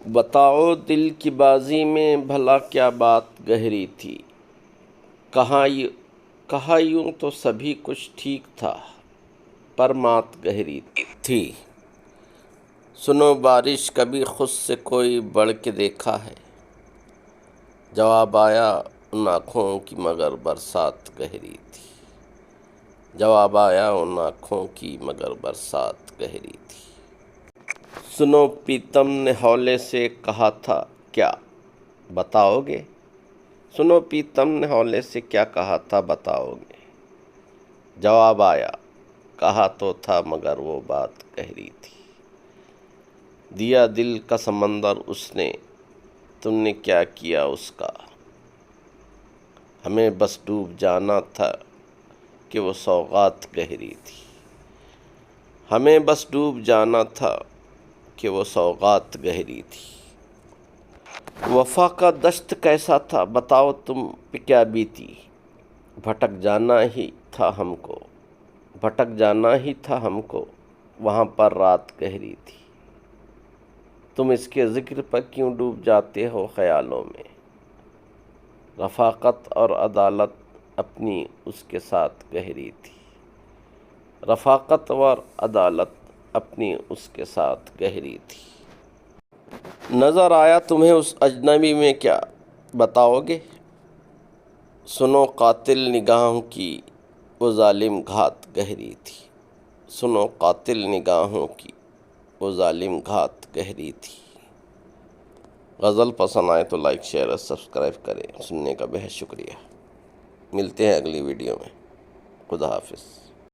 بتاؤ دل کی بازی میں بھلا کیا بات گہری تھی، کہا یوں تو سبھی کچھ ٹھیک تھا پر بات گہری تھی۔ سنو بارش کبھی خود سے کوئی بڑھ کے دیکھا ہے، جواب آیا ان آنکھوں کی مگر برسات گہری تھی، جواب آیا ان آنکھوں کی مگر برسات گہری تھی۔ سنو پیتم نے ہولے سے کہا تھا کیا بتاؤ گے، سنو پیتم نے ہولے سے کیا کہا تھا بتاؤ گے، جواب آیا کہا تو تھا مگر وہ بات گہری تھی۔ دیا دل کا سمندر اس نے، تم نے کیا کیا اس کا، ہمیں بس ڈوب جانا تھا کہ وہ سوغات گہری تھی، ہمیں بس ڈوب جانا تھا کہ وہ سوغات گہری تھی۔ وفا کا دشت کیسا تھا بتاؤ تم پہ کیا بیتی، بھٹک جانا ہی تھا ہم کو، بھٹک جانا ہی تھا ہم کو، وہاں پر رات گہری تھی۔ تم اس کے ذکر پر کیوں ڈوب جاتے ہو خیالوں میں، رفاقت اور عدالت اپنی اس کے ساتھ گہری تھی، رفاقت اور عدالت اپنی اس کے ساتھ گہری تھی۔ نظر آیا تمہیں اس اجنبی میں کیا بتاؤ گے، سنو قاتل نگاہوں کی وہ ظالم گھات گہری تھی، سنو قاتل نگاہوں کی وہ ظالم گھات گہری تھی۔ غزل پسند آئے تو لائک شیئر اور سبسکرائب کریں، سننے کا بہت شکریہ۔ ملتے ہیں اگلی ویڈیو میں، خدا حافظ۔